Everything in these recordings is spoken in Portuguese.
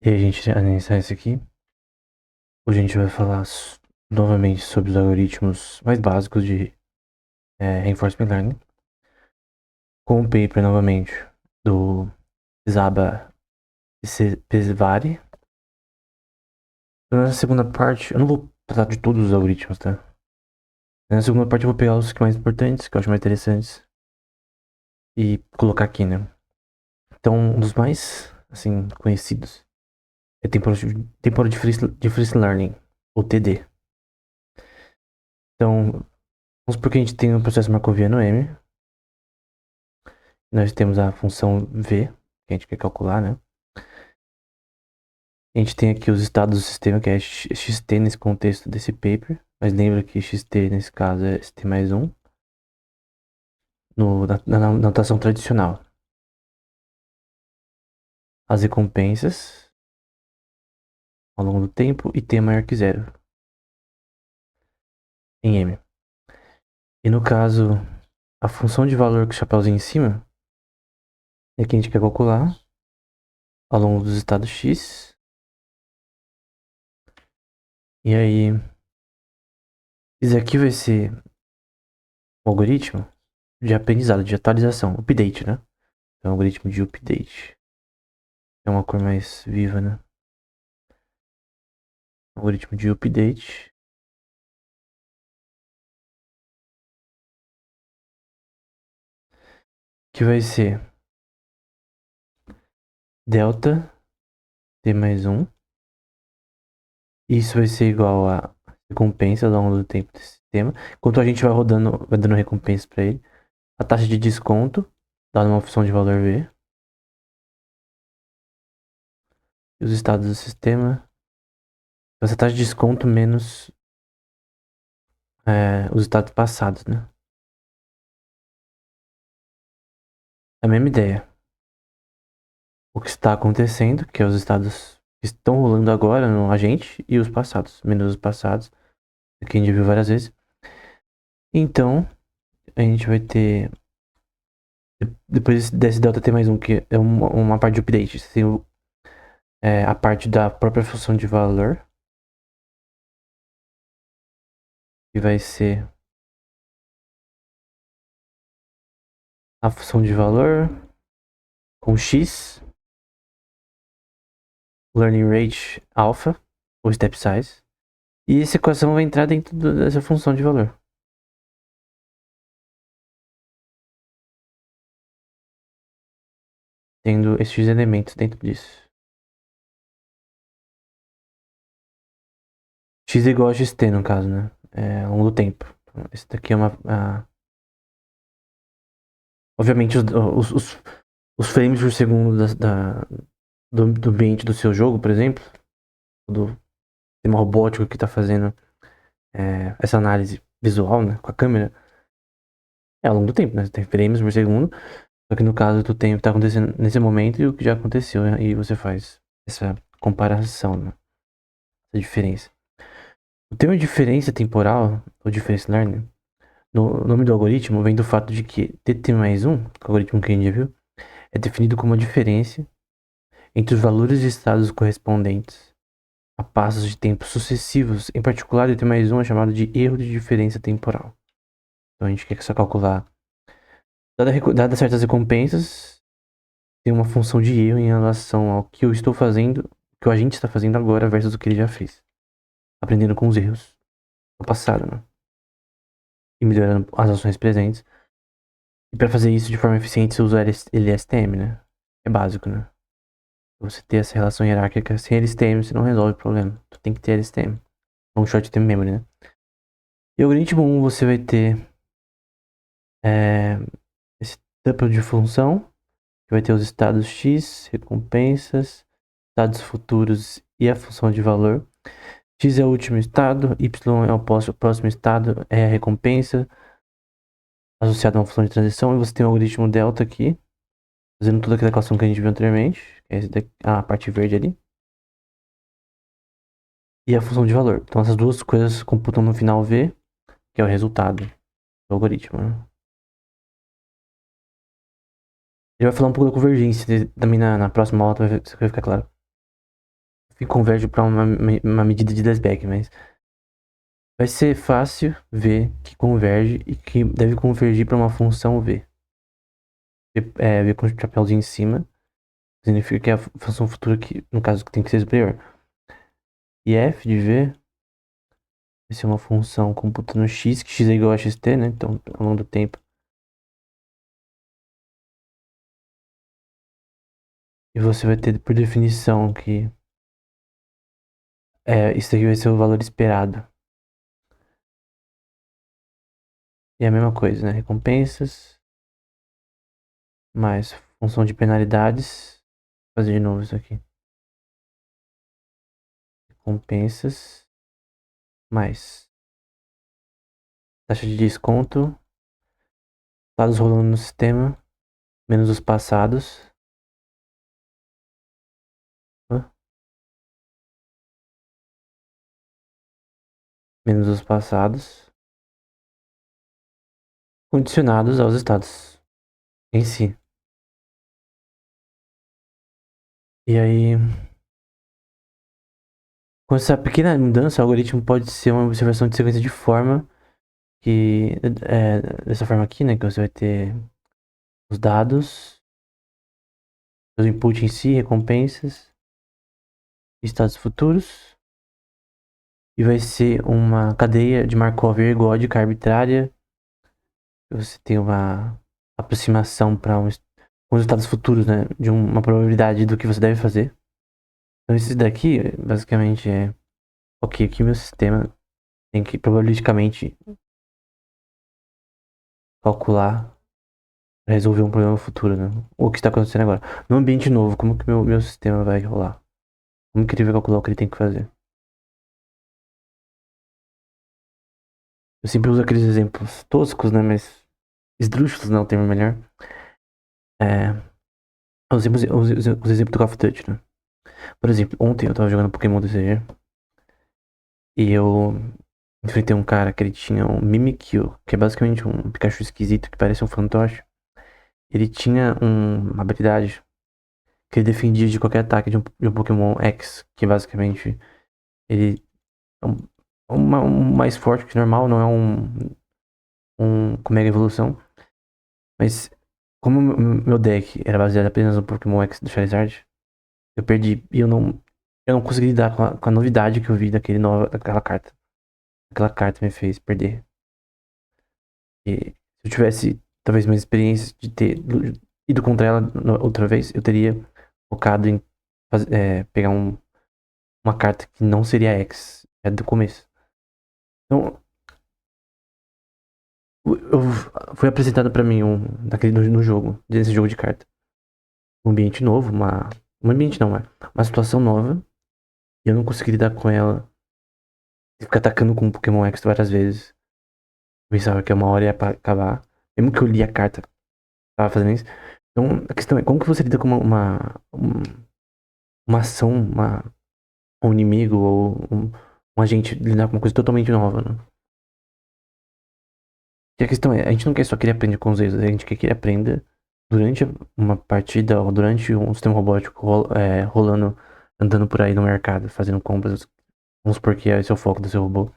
E aí, a gente iniciar isso aqui. Hoje a gente vai falar novamente sobre os algoritmos mais básicos de Reinforcement Learning. Com o paper novamente do Zaba Pesvari. Na segunda parte, eu não vou tratar de todos os algoritmos, tá? Na segunda parte eu vou pegar os que mais importantes, que eu acho mais interessantes, e colocar aqui, né? Então, um dos mais, assim, conhecidos é Temporal Difference Learning, ou TD. Então, vamos supor que a gente tem um processo marcoviano M. Nós temos a função V, que a gente quer calcular, né? A gente tem aqui os estados do sistema, que é xt nesse contexto desse paper. Mas lembra que xt nesse caso é st mais 1 na notação tradicional. As recompensas ao longo do tempo e t maior que zero em m. E no caso, a função de valor com o chapéuzinho em cima é que a gente quer calcular ao longo dos estados x. E aí, isso aqui vai ser um algoritmo de aprendizado, de atualização, update, né? É um algoritmo de update. É uma cor mais viva, né? Algoritmo de update. Que vai ser delta t mais 1. Isso vai ser igual a recompensa ao longo do tempo desse sistema. Enquanto a gente vai rodando, vai dando recompensa para ele. A taxa de desconto, dada uma função de valor V. E os estados do sistema. Essa taxa de desconto menos os estados passados, né? É a mesma ideia. O que está acontecendo, que é os estados que estão rolando agora no agente, e os passados, menos os passados, que a gente viu várias vezes. Então, a gente vai ter, depois desse delta t mais 1, que é uma parte de update, tem a parte da própria função de valor, que vai ser a função de valor com x, learning rate alpha, ou step size, e essa equação vai entrar dentro dessa função de valor. Tendo esses elementos dentro disso. X é igual a xt no caso, né? Ao longo do tempo. Esse daqui é obviamente os frames por segundo do ambiente do seu jogo, por exemplo, do sistema robótico que está fazendo essa análise visual, né, com a câmera, ao longo do tempo, né? Você tem frames por segundo, só que no caso do tempo está acontecendo nesse momento e o que já aconteceu, né? E você faz essa comparação, né? Essa diferença. O termo diferença temporal, ou difference learning, no nome do algoritmo vem do fato de que dt mais 1, o algoritmo que a gente já viu, é definido como a diferença entre os valores de estados correspondentes a passos de tempo sucessivos. Em particular, dt mais 1 é chamado de erro de diferença temporal. Então a gente quer só calcular, dadas certas recompensas, tem uma função de erro em relação ao que eu estou fazendo, que o agente está fazendo agora versus o que ele já fez. Aprendendo com os erros do passado, né? E melhorando as ações presentes. E para fazer isso de forma eficiente, você usa LSTM, né? É básico, né? Você ter essa relação hierárquica sem LSTM, você não resolve o problema. Tu tem que ter LSTM. Um short term memory, né? E o algoritmo 1 você vai ter esse tuple de função, que vai ter os estados x, recompensas, estados futuros e a função de valor. X é o último estado, y é o próximo estado, é a recompensa associada a uma função de transição, e você tem o algoritmo delta aqui, fazendo toda aquela equação que a gente viu anteriormente, que é a parte verde ali, e a função de valor. Então essas duas coisas computam no final V, que é o resultado do algoritmo, né? Ele vai falar um pouco da convergência também na próxima aula, vai ficar claro. converge para uma medida de Desbag, mas vai ser fácil ver que converge e que deve convergir para uma função V. V com o chapéuzinho em cima significa que é a função futura que, no caso, que tem que ser superior. E f de v vai ser uma função computando x, que x é igual a xt, né? Então, ao longo do tempo. E você vai ter, por definição, que isso aqui vai ser o valor esperado. E é a mesma coisa, né? Recompensas mais função de penalidades. Vou fazer de novo isso aqui. Recompensas mais taxa de desconto. Dados rolando no sistema. Menos os passados. Menos os passados. Condicionados aos estados em si. E aí, com essa pequena mudança, o algoritmo pode ser uma observação de sequência de forma que dessa forma aqui, né, que você vai ter os dados, o input em si, recompensas, estados futuros, e vai ser uma cadeia de Markov ergódica arbitrária. Você tem uma aproximação para os estados futuros, né, de uma probabilidade do que você deve fazer. Então, esse daqui, basicamente, ok, aqui meu sistema tem que probabilisticamente calcular para resolver um problema futuro, né? O que está acontecendo agora. No ambiente novo, como que meu sistema vai rolar? Como que ele vai calcular o que ele tem que fazer? Eu sempre uso aqueles exemplos toscos, né? Mas esdrúxulos, não é o termo melhor. É, os exemplos do Call of Duty, né? Por exemplo, ontem eu tava jogando Pokémon TCG e eu enfrentei um cara que ele tinha um Mimikyu, que é basicamente um Pikachu esquisito que parece um fantoche. Ele tinha uma habilidade que ele defendia de qualquer ataque de um Pokémon X, que basicamente ele é um mais forte que normal, não é com mega evolução. Mas como meu deck era baseado apenas no Pokémon X do Charizard, eu perdi e eu não consegui lidar com a novidade que eu vi daquela carta. Aquela carta me fez perder. E se eu tivesse talvez mais experiência de ter ido contra ela outra vez, eu teria focado em pegar uma carta que não seria X, do começo. Então, foi apresentado pra mim no jogo, nesse jogo de carta. Um ambiente novo, um ambiente não, uma situação nova. E eu não consegui lidar com ela. E ficar atacando com um Pokémon X várias vezes. Eu pensava que uma hora ia acabar. Mesmo que eu li a carta, tava fazendo isso. Então, a questão é, como que você lida com uma ação, um inimigo ou um agente lidar com uma coisa totalmente nova, né? E a questão é, a gente não quer só que ele aprenda com os erros, a gente quer que ele aprenda durante uma partida ou durante um sistema robótico rolando, andando por aí no mercado, fazendo compras. Vamos supor que esse é o foco do seu robô.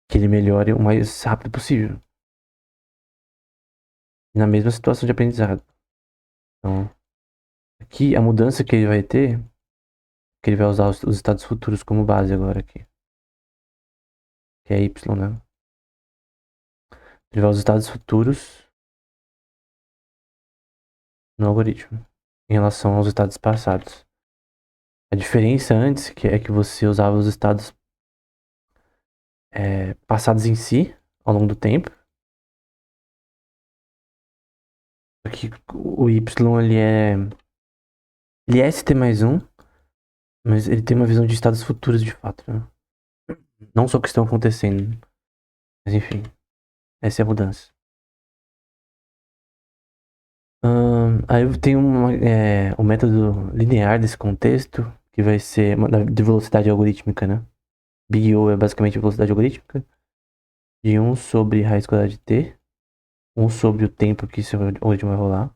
Que ele melhore o mais rápido possível. Na mesma situação de aprendizado. Então, aqui a mudança que ele vai ter, que ele vai usar os estados futuros como base agora aqui. Que é Y, né? Ele vai usar os estados futuros no algoritmo. Em relação aos estados passados. A diferença antes é que você usava os estados passados em si, ao longo do tempo. Aqui o Y ele é ST mais um, mas ele tem uma visão de estados futuros de fato, né? Não só o que estão acontecendo. Mas enfim, essa é a mudança. Aí eu tenho o método linear desse contexto, que vai ser de velocidade algorítmica, né? Big O é basicamente velocidade algorítmica, de 1 sobre raiz quadrada de t, 1 sobre o tempo que esse algoritmo vai rolar.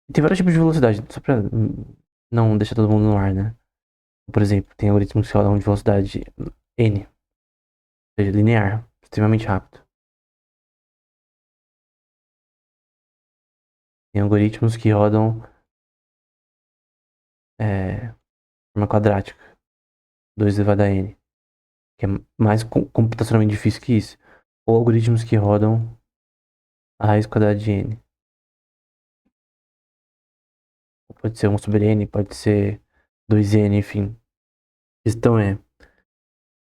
E tem vários tipos de velocidade, só pra não deixar todo mundo no ar, né? Por exemplo, tem algoritmos que rodam de velocidade n, ou seja, linear, extremamente rápido. Tem algoritmos que rodam de forma quadrática, 2 elevado a n, que é mais computacionalmente difícil que isso. Ou algoritmos que rodam a raiz quadrada de n. Pode ser 1 sobre n, pode ser 2n, enfim. A questão é,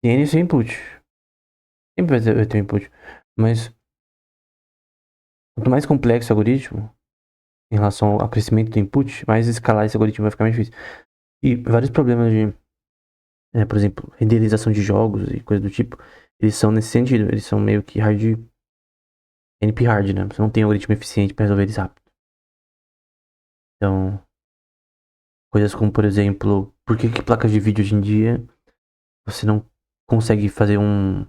n é seu input. Sempre vai ter um input. Mas quanto mais complexo o algoritmo, em relação ao crescimento do input, mais escalar esse algoritmo vai ficar mais difícil. E vários problemas de, por exemplo, renderização de jogos e coisa do tipo, eles são nesse sentido. Eles são meio que NP hard, né? Você não tem um algoritmo eficiente para resolver eles rápido. Então, coisas como, por exemplo, por que placas de vídeo hoje em dia você não consegue fazer um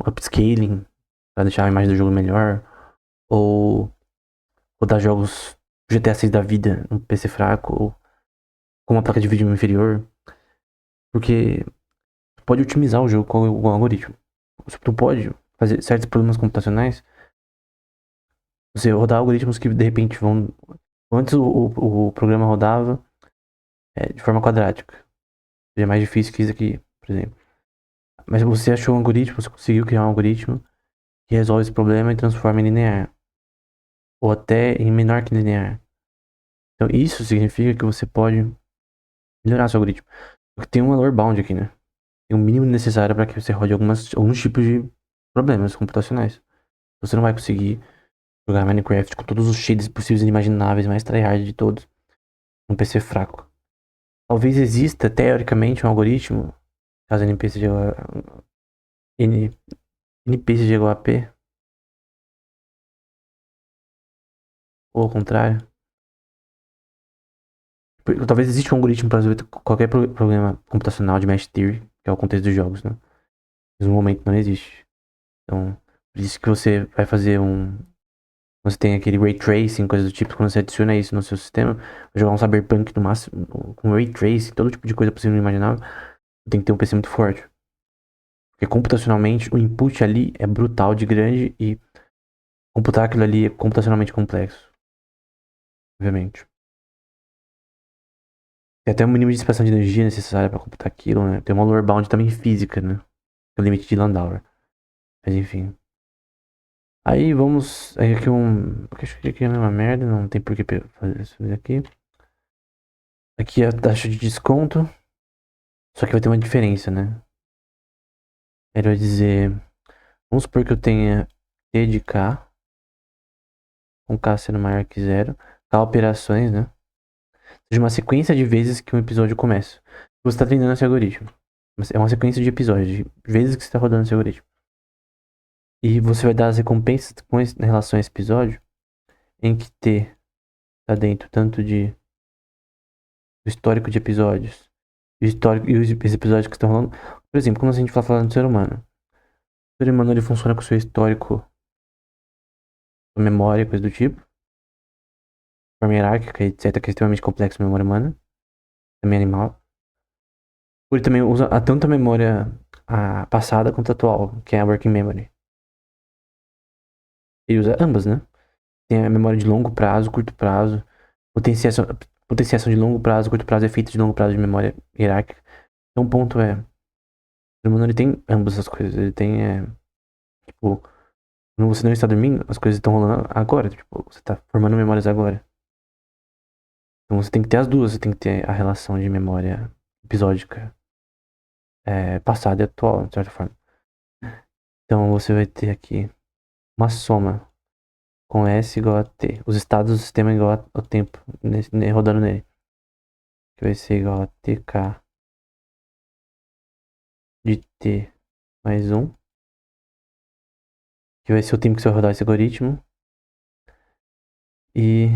upscaling para deixar a imagem do jogo melhor? Ou rodar jogos GTA 6 da vida num PC fraco? Ou com uma placa de vídeo inferior? Porque pode otimizar o jogo com o algoritmo. Tu pode fazer certos problemas computacionais. Você rodar algoritmos que de repente vão. Antes o programa rodava de forma quadrática. É mais difícil que isso aqui, por exemplo. Mas você achou um algoritmo, você conseguiu criar um algoritmo que resolve esse problema e transforma em linear. Ou até em menor que linear. Então isso significa que você pode melhorar seu algoritmo. Porque tem um lower bound aqui, né? Tem um mínimo necessário para que você rode alguns tipos de problemas computacionais. Você não vai conseguir jogar Minecraft com todos os shaders possíveis e inimagináveis, mais tryhard de todos, num PC fraco. Talvez exista, teoricamente, um algoritmo, caso NP seja N, NP seja igual a P, ou ao contrário. Talvez exista um algoritmo para resolver qualquer problema computacional de Mesh Theory, que é o contexto dos jogos, né? Mas no momento não existe. Então, por isso que você vai fazer você tem aquele Ray Tracing, coisa do tipo, quando você adiciona isso no seu sistema, vai jogar um Cyberpunk no máximo, com Ray Tracing, todo tipo de coisa possível e imaginável, tem que ter um PC muito forte. Porque computacionalmente, o input ali é brutal de grande e computar aquilo ali é computacionalmente complexo. Obviamente. Tem até um mínimo de dissipação de energia necessária para computar aquilo, né? Tem uma lower bound também física, né? O limite de Landauer. Mas enfim. Aí vamos. Aí aqui acho que aqui é a mesma merda, não tem por que fazer isso aqui. Aqui é a taxa de desconto. Só que vai ter uma diferença, né? Ele vai dizer. Vamos supor que eu tenha T de K, com K sendo maior que zero. K operações, né? De uma sequência de vezes que um episódio começa. Você está treinando esse algoritmo. É uma sequência de episódios, de vezes que você está rodando esse algoritmo. E você vai dar as recompensas em relação a esse episódio, em que T está dentro tanto do histórico de episódios, e os episódios que estão rolando. Por exemplo, quando a gente fala falando do ser humano. O ser humano ele funciona com o seu histórico, sua memória, coisa do tipo. Forma hierárquica, etc., que é extremamente complexo a memória humana. Também animal. Ele também usa tanto a memória passada quanto a atual, que é a working memory. Ele usa ambas, né? Tem a memória de longo prazo, curto prazo. Potenciação, potenciação de longo prazo, curto prazo, efeitos de longo prazo de memória hierárquica. Então o ponto é, o ser humano ele tem ambas essas coisas. Ele tem, tipo, quando você não está dormindo, as coisas estão rolando agora. Tipo, você está formando memórias agora. Então você tem que ter as duas. Você tem que ter a relação de memória episódica passada e atual, de certa forma. Então você vai ter aqui uma soma com S igual a T. Os estados do sistema igual ao tempo rodando nele. Que vai ser igual a TK de T mais 1. Que vai ser o tempo que você vai rodar esse algoritmo. E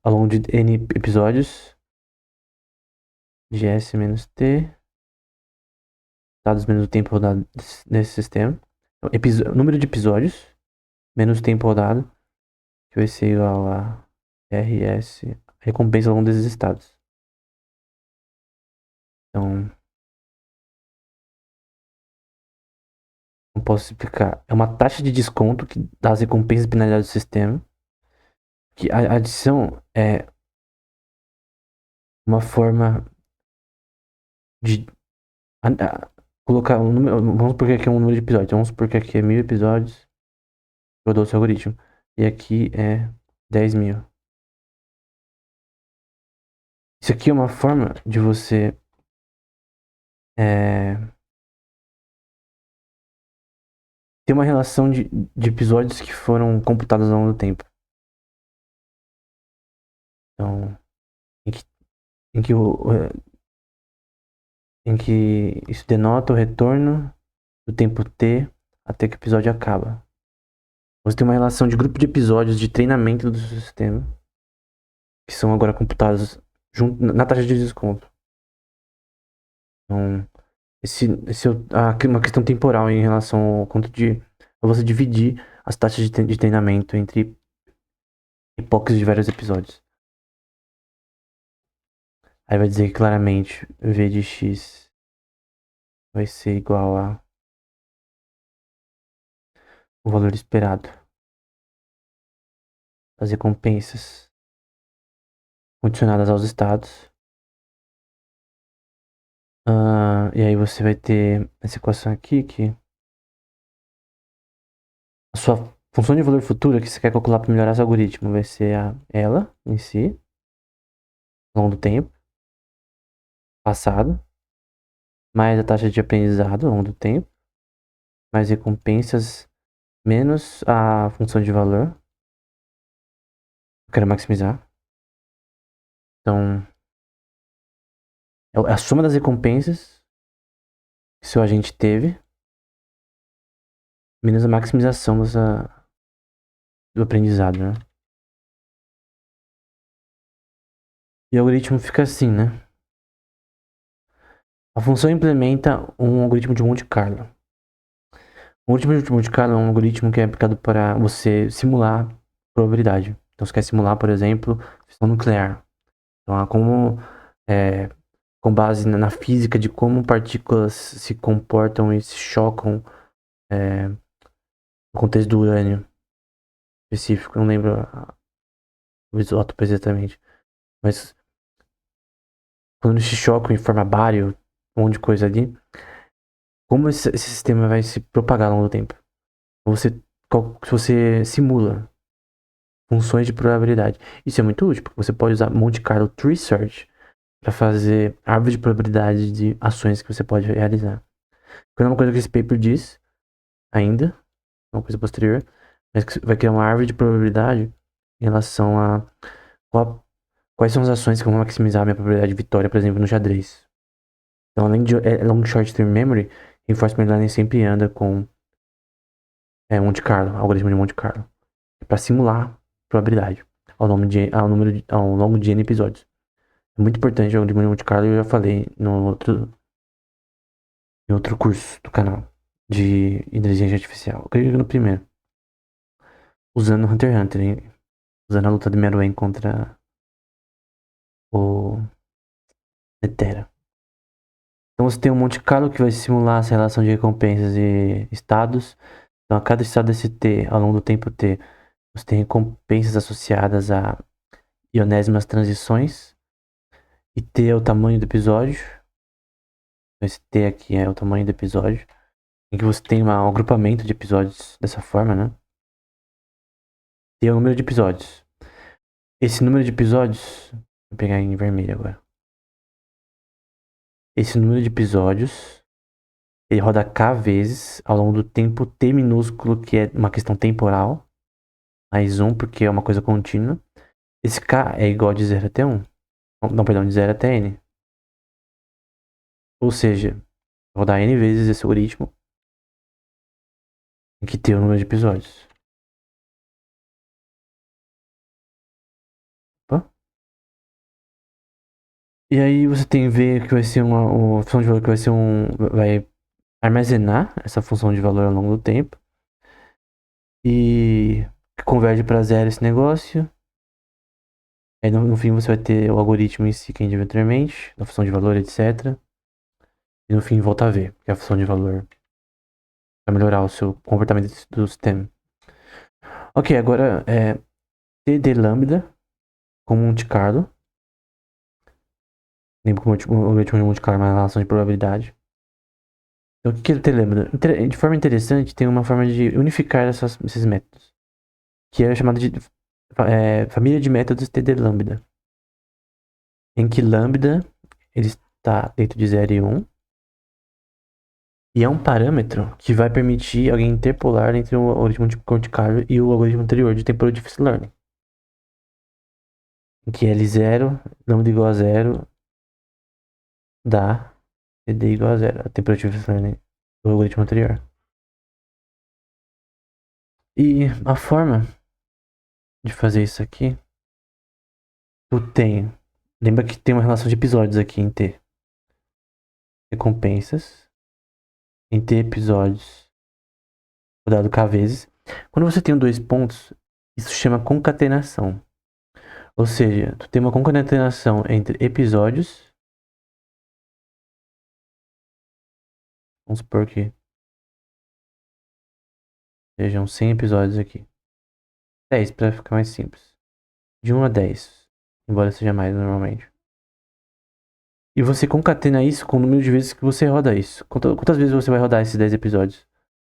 ao longo de N episódios, de S menos T, dados menos o tempo rodado nesse sistema. Então, número de episódios menos o tempo rodado, que vai ser igual a RS, recompensa ao longo desses estados. Então, não posso explicar. É uma taxa de desconto que dá as recompensas e penalidades do sistema. Que a adição é uma forma de colocar um número. Vamos supor que aqui é um número de episódios. Vamos supor que aqui é 1000 episódios. Rodou o seu algoritmo. E aqui é 10.000. Isso aqui é uma forma de você ter uma relação de episódios que foram computados ao longo do tempo. Então, em que, em que, em que isso denota o retorno do tempo T até que o episódio acaba. Você tem uma relação de grupo de episódios de treinamento do seu sistema que são agora computados na taxa de desconto. Então, esse é uma questão temporal em relação ao quanto de você dividir as taxas de treinamento entre epoques de vários episódios. Aí vai dizer que claramente v de x vai ser igual a o valor esperado das recompensas condicionadas aos estados. E aí você vai ter essa equação aqui que a sua função de valor futura que você quer calcular para melhorar seu algoritmo vai ser ela em si, ao longo do tempo passado, mais a taxa de aprendizado ao longo do tempo, mais recompensas, menos a função de valor. Eu quero maximizar. Então, é a soma das recompensas que seu agente teve, menos a maximização do aprendizado, né? E o algoritmo fica assim, né? A função implementa um algoritmo de Monte Carlo. O algoritmo de Monte Carlo é um algoritmo que é aplicado para você simular probabilidade. Então, você quer simular, por exemplo, fissão nuclear. Então, com base na física de como partículas se comportam e se chocam no contexto do urânio específico. Não lembro o isótopo exatamente. Mas quando se chocam em forma báreo, um monte de coisa ali, como esse sistema vai se propagar ao longo do tempo. Se você simula funções de probabilidade, isso é muito útil, porque você pode usar Monte Carlo Tree Search para fazer árvore de probabilidade de ações que você pode realizar. Não é uma coisa que esse paper diz ainda, é uma coisa posterior, mas que vai criar uma árvore de probabilidade em relação a quais são as ações que vão maximizar a minha probabilidade de vitória, por exemplo, no xadrez. Então, além de long short term memory, reinforcement learning sempre anda com Monte Carlo, algoritmo de Monte Carlo, para simular probabilidade ao longo de N episódios. É muito importante o algoritmo de Monte Carlo, eu já falei em outro curso do canal de inteligência artificial. Eu creio que no primeiro. Usando Hunter x Hunter, hein? Usando a luta de Meruem contra o Netera. Então você tem um Monte Carlo que vai simular essa relação de recompensas e estados. Então a cada estado desse T, ao longo do tempo T, você tem recompensas associadas a ionésimas transições. E T é o tamanho do episódio. Esse T aqui é o tamanho do episódio. Em que você tem um agrupamento de episódios dessa forma, né? T é o número de episódios. Esse número de episódios. Vou pegar em vermelho agora. Esse número de episódios ele roda K vezes ao longo do tempo T minúsculo, que é uma questão temporal, mais 1, porque é uma coisa contínua. Esse K é igual de 0 até 1. Não, perdão, de 0 até N. Ou seja, rodar N vezes esse algoritmo tem que ter o número de episódios. Opa. E aí você tem V que vai ser uma função de valor que vai armazenar essa função de valor ao longo do tempo. E converte para zero esse negócio. Aí no fim você vai ter o algoritmo em si que a gente viu anteriormente, a função de valor, etc. E no fim volta a ver, que é a função de valor para melhorar o seu comportamento do sistema. Ok, agora é TD lambda com Monte Carlo. Lembra que o algoritmo de Monte Carlo é uma relação de probabilidade. Então, o que é o TD lambda? De forma interessante, tem uma forma de unificar esses métodos, que é chamada de família de métodos TD lambda, em que lambda ele está dentro de 0 e 1, e é um parâmetro que vai permitir alguém interpolar entre o algoritmo de Monte Carlo e o algoritmo anterior de Temporal Deep Learning, em que L0, lambda igual a 0, dá TD igual a 0, a Temporal Deep Learning do algoritmo anterior. E a forma de fazer isso aqui, lembra que tem uma relação de episódios aqui em T. Recompensas em T episódios rodado K vezes. Quando você tem dois pontos, isso chama concatenação. Ou seja, tu tem uma concatenação entre episódios. Vamos supor que sejam 100 episódios aqui. 10 para ficar mais simples. De 1 a 10, embora seja mais normalmente. E você concatena isso com o número de vezes que você roda isso. Quantas vezes você vai rodar esses 10 episódios?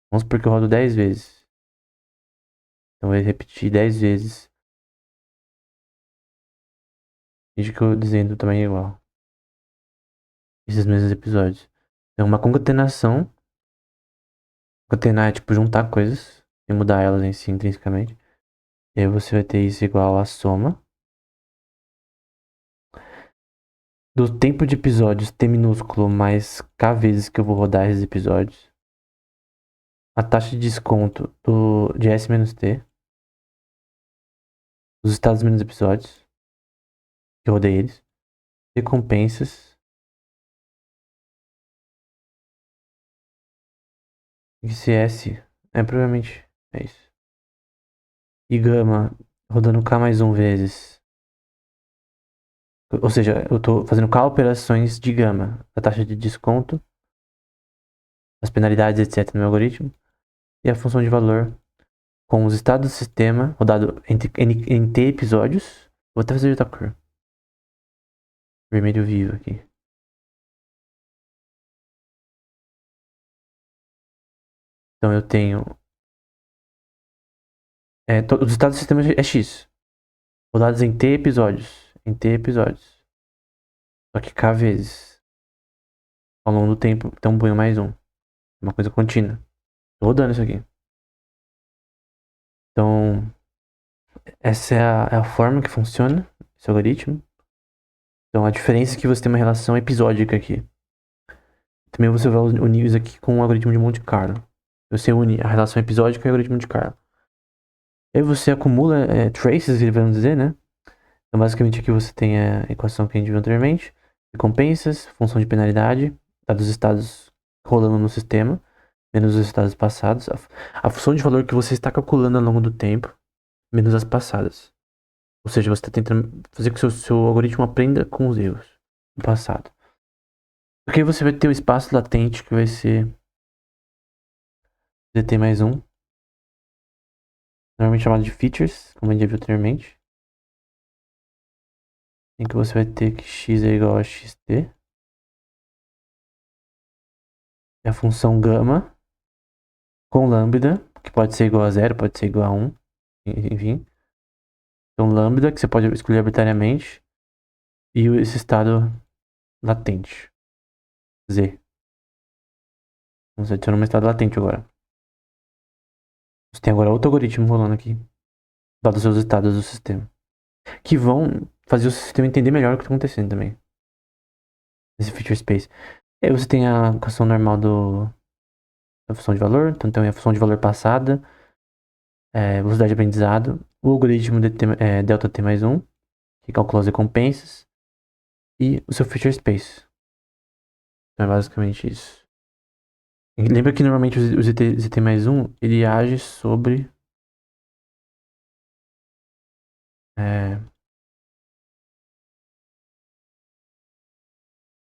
Vamos supor que eu rodo 10 vezes. Então vai repetir 10 vezes. Desde que eu dizendo também é igual. Esses mesmos episódios. Então uma concatenação. Concatenar é tipo juntar coisas e mudar elas em si intrinsecamente. E aí você vai ter isso igual a soma do tempo de episódios T minúsculo mais K vezes que eu vou rodar esses episódios. A taxa de desconto de S menos T. Os estados menos episódios. Que eu rodei eles. Recompensas. Esse S provavelmente é isso. E gama rodando K mais 1 vezes. Ou seja, eu tô fazendo K operações de gama. A taxa de desconto. As penalidades, etc. no meu algoritmo. E a função de valor com os estados do sistema rodado em T episódios. Vou até fazer de outra cor. Vermelho vivo aqui. Então eu tenho. Os estados do sistema é X. Rodados em T episódios. Em T episódios. Só que K vezes. Ao longo do tempo. Então ponho mais um. Uma coisa contínua. Tô rodando isso aqui. Então. Essa é a forma que funciona esse algoritmo. Então a diferença é que você tem uma relação episódica aqui. Também você vai unir isso aqui com o algoritmo de Monte Carlo. Você une a relação episódica e o algoritmo de Carlo. Aí você acumula traces, vamos dizer, né? Então basicamente aqui você tem a equação que a gente viu anteriormente. Recompensas, função de penalidade, dados os estados rolando no sistema, menos os estados passados. A função de valor que você está calculando ao longo do tempo, menos as passadas. Ou seja, você está tentando fazer com que o seu algoritmo aprenda com os erros do passado. Porque aí você vai ter o espaço latente que vai ser dt mais 1, normalmente chamado de features, como a gente já viu anteriormente. Em que você vai ter que x é igual a xt. E a função gama com lambda, que pode ser igual a 0, pode ser igual a 1, enfim. Então lambda, que você pode escolher arbitrariamente, e esse estado latente, z. Vamos adicionar um estado latente agora. Você tem agora outro algoritmo rolando aqui, dados os seus estados do sistema, que vão fazer o sistema entender melhor o que está acontecendo também. Esse feature space. E aí você tem a equação normal da função de valor, então tem a função de valor passada, velocidade de aprendizado, o algoritmo delta t mais 1, que calcula as recompensas, e o seu feature space. Então é basicamente isso. E lembra que normalmente o ZT mais 1, ele age sobre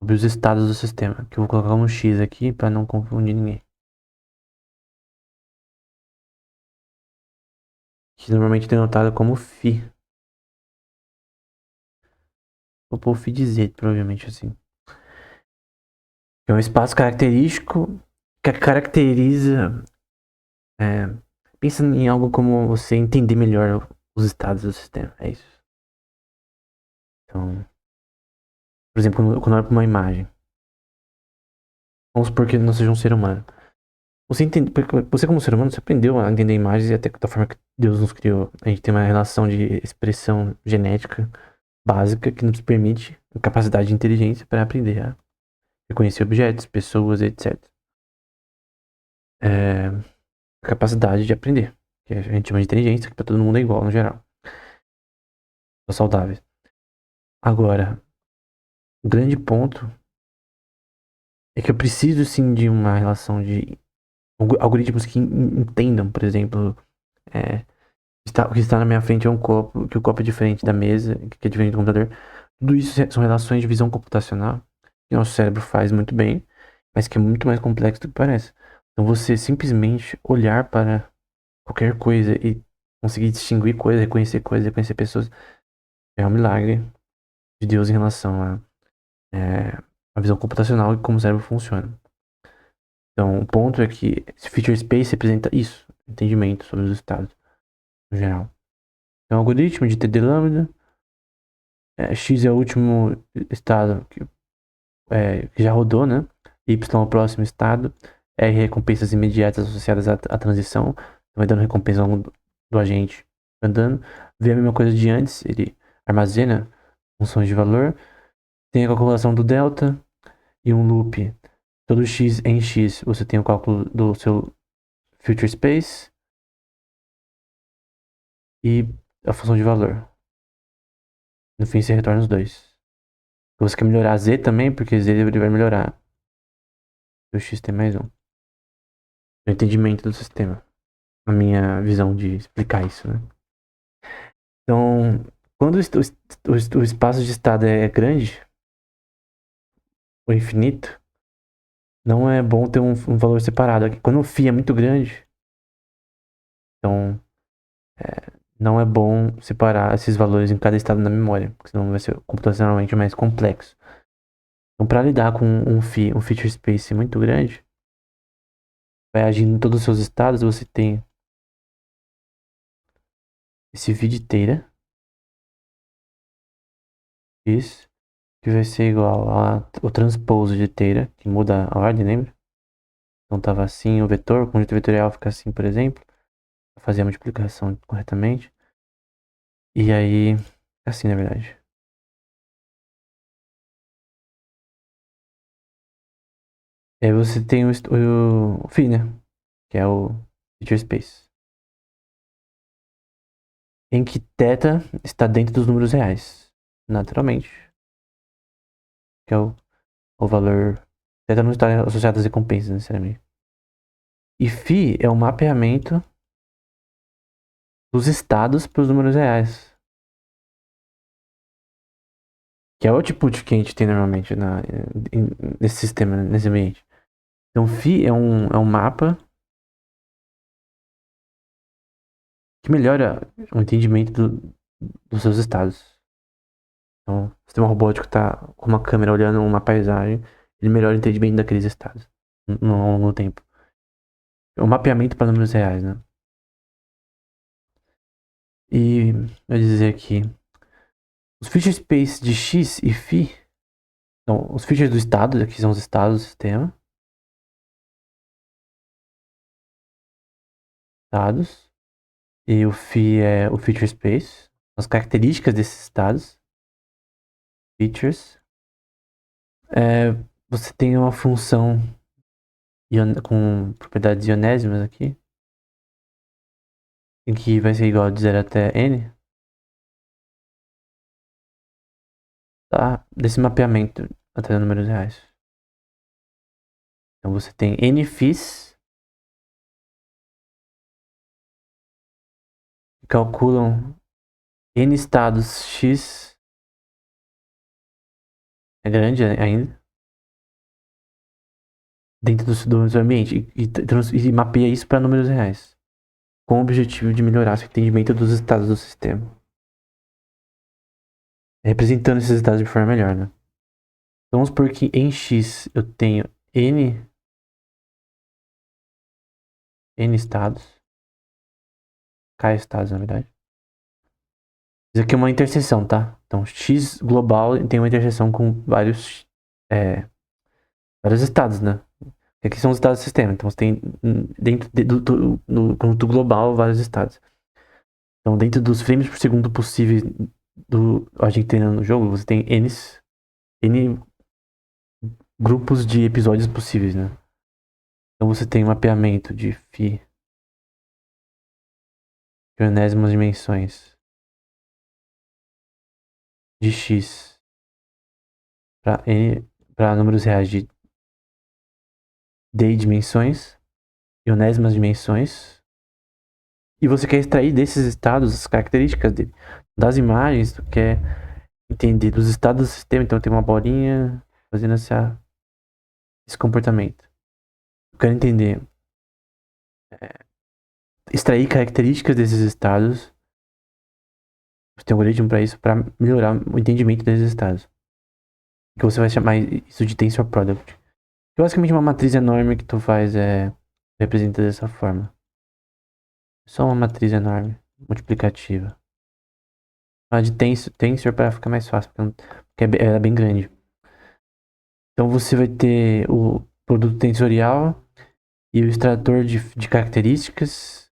sobre os estados do sistema, que eu vou colocar um X aqui para não confundir ninguém. Que normalmente é denotado como φ. Vou pôr φ de z, provavelmente assim. É um espaço característico que caracteriza. Pensa em algo como você entender melhor os estados do sistema. É isso. Então, por exemplo, quando olha para uma imagem, vamos supor que não seja um ser humano. Você entende, você como ser humano, você aprendeu a entender imagens e até da forma que Deus nos criou. A gente tem uma relação de expressão genética básica que nos permite a capacidade de inteligência para aprender a reconhecer objetos, pessoas, etc. A capacidade de aprender, que a gente chama de inteligência, que para todo mundo é igual no geral. Saudáveis. Agora, o grande ponto é que eu preciso sim de uma relação de algoritmos que entendam, por exemplo, o que está na minha frente é um copo, que o copo é diferente da mesa, que é diferente do computador. Tudo isso são relações de visão computacional que nosso cérebro faz muito bem, mas que é muito mais complexo do que parece. Então você simplesmente olhar para qualquer coisa e conseguir distinguir coisas, reconhecer pessoas, é um milagre de Deus em relação a visão computacional e como o cérebro funciona. Então, o ponto é que esse feature space representa isso, entendimento sobre os estados no geral. É um algoritmo de TD lambda. X é o último estado que já rodou, né? Y é o próximo estado. R recompensas imediatas associadas à transição. Então, vai dando recompensa ao longo do agente andando. V é a mesma coisa de antes, ele armazena funções de valor. Tem a calculação do delta e um loop. Todo x em x você tem o cálculo do seu future space e a função de valor. No fim você retorna os dois. Você quer melhorar z também, porque z ele vai melhorar. O x tem mais um. O entendimento do sistema. A minha visão de explicar isso, né? Então, quando o espaço de estado é grande, ou infinito, não é bom ter um valor separado. Quando o φ é muito grande, então não é bom separar esses valores em cada estado na memória, porque senão vai ser computacionalmente mais complexo. Então, para lidar com um feature space muito grande, vai agindo em todos os seus estados, você tem esse v de teira, isso, que vai ser igual ao transpose de teira, que muda a ordem, lembra? Então tava assim o vetor, o conjunto vetorial fica assim, por exemplo, fazer a multiplicação corretamente. E aí, assim na verdade. E aí você tem o φ, né? Que é o feature space. Em que θ está dentro dos números reais, naturalmente. Que é o valor. Θ não está associado às recompensas, necessariamente. E φ é o mapeamento dos estados para os números reais. Que é o output que a gente tem normalmente nesse sistema, nesse ambiente. Então, φ é um mapa que melhora o entendimento dos seus estados. Então, o sistema robótico está com uma câmera olhando uma paisagem, ele melhora o entendimento daqueles estados ao longo do tempo. É um mapeamento para números reais, né? E eu dizer aqui, os feature space de x e φ, então, os features do estado, aqui são os estados do sistema, estados, e o φ é o feature space, as características desses estados, features. Você tem uma função com propriedades ionésimas aqui, em que vai ser igual de 0 até n, tá? Desse mapeamento até números reais. Então você tem n φs que calculam n estados x, é grande ainda, dentro do seu ambiente e mapeia isso para números reais, com o objetivo de melhorar seu entendimento dos estados do sistema, representando esses estados de forma melhor, né? Então, vamos supor que em X eu tenho N estados, K estados, na verdade. Isso aqui é uma interseção, tá? Então, X global tem uma interseção com vários estados, né? Aqui são os estados do sistema. Então, você tem dentro do conjunto global vários estados. Então, dentro dos frames por segundo possíveis do a gente treinando no jogo, você tem N grupos de episódios possíveis, né? Então, você tem um mapeamento de φ de enésimas dimensões de X para números reais de D dimensões, ionésimas dimensões, e você quer extrair desses estados as características dele. Das imagens, tu quer entender dos estados do sistema, então tem uma bolinha fazendo esse comportamento. Eu quero entender, extrair características desses estados. Você tem um algoritmo para isso, para melhorar o entendimento desses estados. Que você vai chamar isso de tensor product. Que basicamente uma matriz enorme que tu faz representa dessa forma. Só uma matriz enorme, multiplicativa. A de tensor para ficar mais fácil, porque ela é bem grande. Então você vai ter o produto tensorial e o extrator de características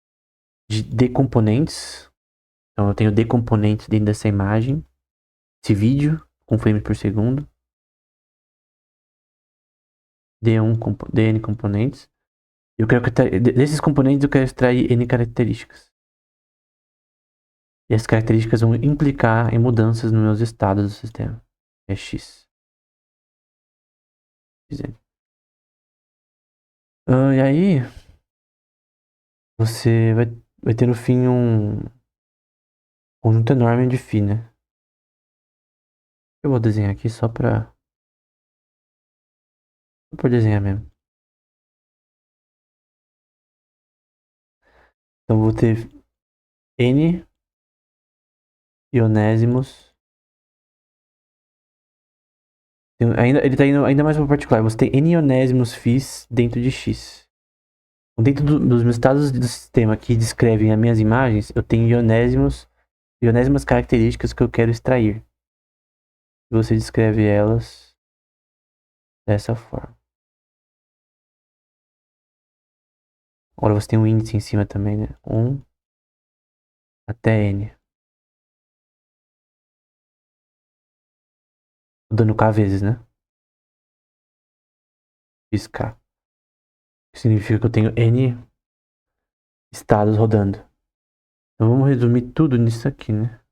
de decomponentes. Então eu tenho decomponentes dentro dessa imagem, esse vídeo, com frames por segundo. Dn componentes. Eu quero que desses componentes eu quero extrair N características. E as características vão implicar em mudanças nos meus estados do sistema. É X. E aí, você vai ter no fim um conjunto enorme de φ, né? Eu vou desenhar aqui só por desenhar mesmo. Então vou ter N ionésimos. Ele tá indo ainda mais para particular. Você tem N ionésimos φs dentro de X. Dentro dos meus estados do sistema que descrevem as minhas imagens, eu tenho ionésimas características que eu quero extrair. Você descreve elas dessa forma. Agora você tem um índice em cima também, né? 1 até N. Tô dando K vezes, né? Fiz K. Que significa que eu tenho N estados rodando. Então vamos resumir tudo nisso aqui, né?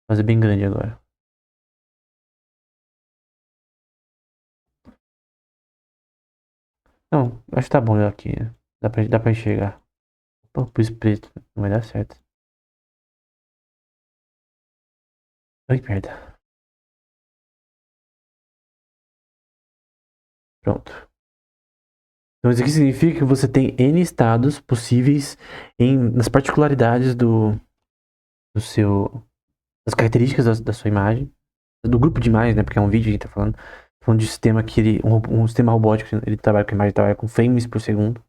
Fazer bem grande agora. Não, acho que tá bom aqui, né? Dá pra enxergar. Pô, pus preto, não vai dar certo. Ai, merda. Pronto. Então isso aqui significa que você tem N estados possíveis nas particularidades do seu... das características da sua imagem. Do grupo de imagens, né? Porque é um vídeo que a gente tá falando. Falando de sistema que um sistema robótico, ele trabalha com imagem, trabalha com frames por segundo.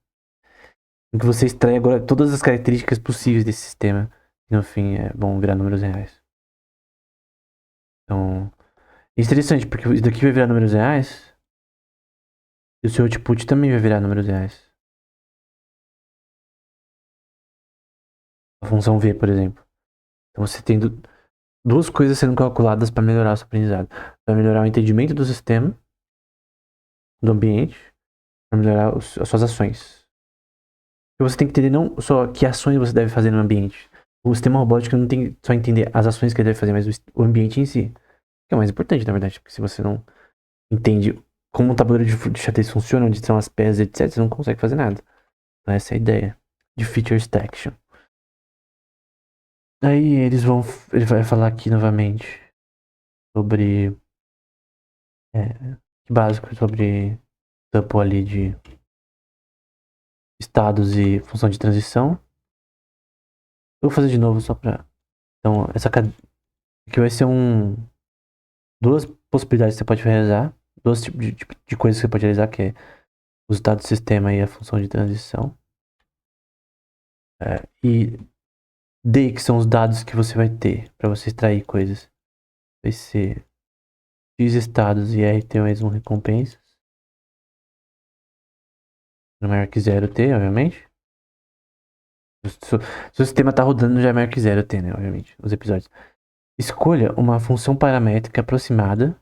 Em que você extrai agora todas as características possíveis desse sistema. E no fim, vão virar números reais. Então, é interessante, porque isso daqui vai virar números reais. E o seu output também vai virar números reais. A função V, por exemplo. Então você tem duas coisas sendo calculadas para melhorar o seu aprendizado. Para melhorar o entendimento do sistema, do ambiente, para melhorar as suas ações. E você tem que entender não só que ações você deve fazer no ambiente. O sistema robótico não tem só entender as ações que ele deve fazer, mas o ambiente em si. Que é o mais importante, na verdade. Porque se você não entende como o tabuleiro de xadrez funciona, onde estão as peças, etc., você não consegue fazer nada. Então essa é a ideia de Feature Extraction. Aí ele vai falar aqui novamente sobre básico sobre tuple ali de estados e função de transição. Eu vou fazer de novo só pra... Então, essa aqui vai ser duas possibilidades que você pode realizar. Dois tipos de coisas que você pode realizar, que é os estados do sistema e a função de transição. E D, que são os dados que você vai ter para você extrair coisas. Vai ser X estados e R ter mais um recompensas. No maior que 0T, obviamente. Se o sistema tá rodando, já é maior que 0T, né? Obviamente, os episódios. Escolha uma função paramétrica aproximada.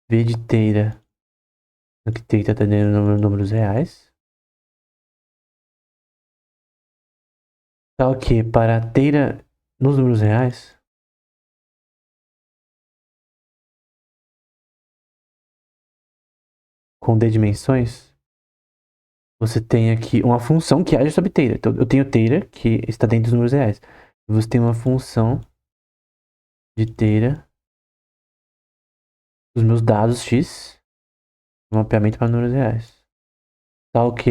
V de teira, no que teira tá dando números reais. Tal que para teira nos números reais, com D dimensões, você tem aqui uma função que age sobre teira. Então, eu tenho teira, que está dentro dos números reais. Você tem uma função de teira dos meus dados X, mapeamento para números reais. Tal que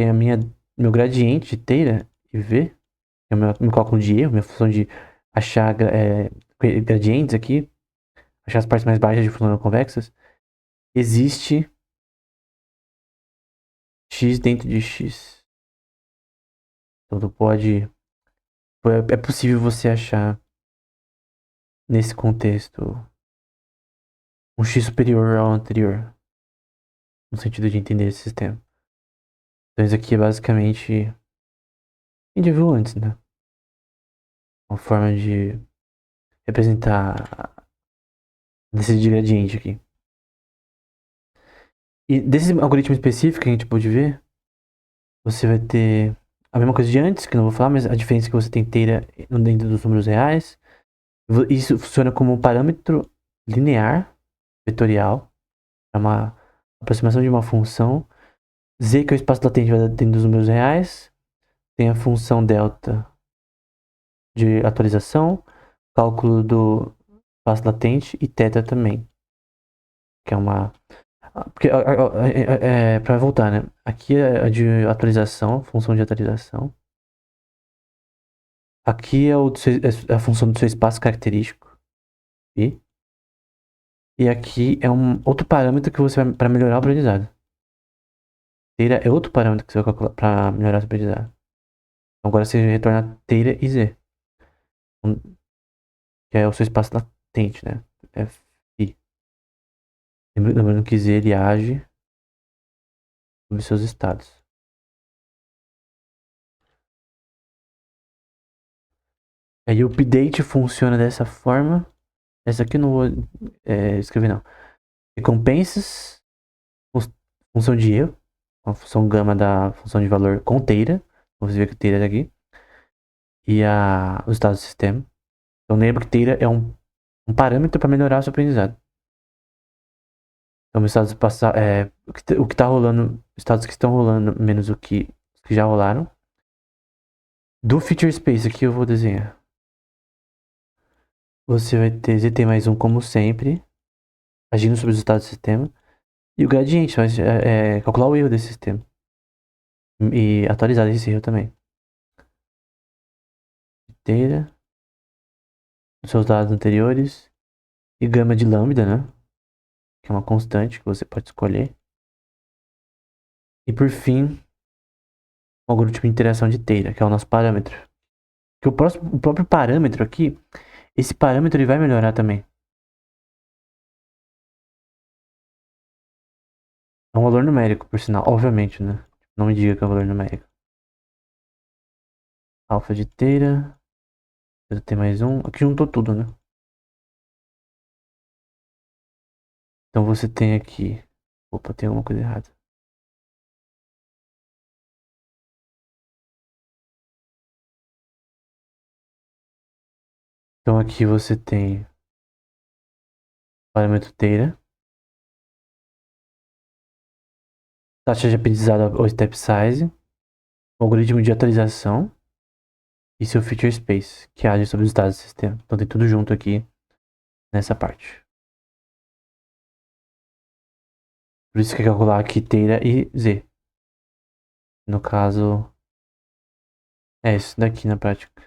meu gradiente de teira e V, que é o meu cálculo de erro, minha função de achar gradientes aqui, achar as partes mais baixas de funções não convexas, existe X dentro de X. Então tu pode... É possível você achar, nesse contexto, um X superior ao anterior. No sentido de entender esse sistema. Então isso aqui é basicamente... A gente já viu antes, né? Uma forma de representar desses de gradiente aqui. E desse algoritmo específico que a gente pode ver, você vai ter a mesma coisa de antes, que não vou falar, mas a diferença é que você tem teira dentro dos números reais. Isso funciona como um parâmetro linear, vetorial, é uma aproximação de uma função. Z, que é o espaço latente dentro dos números reais. Tem a função delta de atualização, cálculo do espaço latente e θ também. Que é uma... Porque, pra voltar, né? Aqui é a de atualização, função de atualização. Aqui é a função do seu espaço característico. E aqui é um outro parâmetro que você vai para melhorar o aprendizado. Teira é outro parâmetro que você vai calcular para melhorar o aprendizado. Então, agora você retorna teira e Z. Que é o seu espaço latente, né? É Φ. Lembrando que Z ele age sobre seus estados. Aí o update funciona dessa forma. Essa aqui eu não vou escrever não. Recompensas, função de erro, a função gama da função de valor com teira. Você vê que teira é aqui. E os estados do sistema. Então lembra que teira é um parâmetro para melhorar o seu aprendizado. Então os estados o que está rolando, estados que estão rolando menos o que já rolaram. Do feature space aqui eu vou desenhar. Você vai ter ZT mais um como sempre, agindo sobre os estados do sistema. E o gradiente vai calcular o erro desse sistema. E atualizar esse erro também. Inteira. Os seus dados anteriores. E gama de lambda, né? Que é uma constante que você pode escolher. E por fim, o algoritmo de interação de teira, que é o nosso parâmetro. Que o próprio parâmetro aqui, esse parâmetro ele vai melhorar também. É um valor numérico, por sinal, obviamente, né? Não me diga que é um valor numérico. Alfa de teira. T mais um. Aqui juntou tudo, né? Então você tem aqui... Opa, tem alguma coisa errada. Então aqui você tem parâmetro teira, taxa de aprendizado ou step size, algoritmo de atualização e seu feature space, que age sobre os dados do sistema. Então tem tudo junto aqui nessa parte. Por isso que é calcular aqui teira e z. No caso, é isso daqui na prática.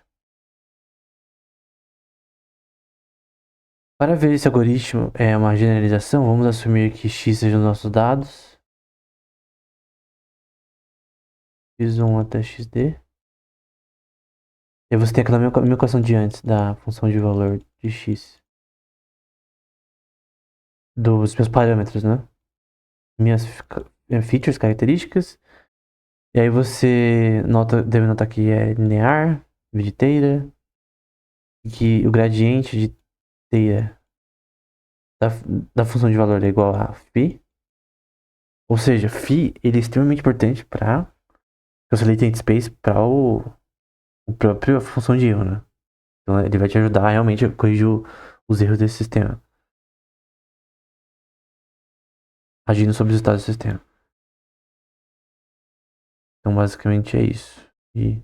Para ver esse algoritmo é uma generalização, vamos assumir que x sejam os nossos dados. x1 até xd. E você tem aquela mesma equação de antes da função de valor de x. Dos meus parâmetros, né? Minhas features, características. E aí você deve notar que é linear, videira, e que o gradiente de teia da, da função de valor é igual a φ. Ou seja, φ ele é extremamente importante para o seu latent space para o próprio função de erro, né? Então ele vai te ajudar realmente a corrigir os erros desse sistema, agindo sobre os estados do sistema. Então basicamente é isso. E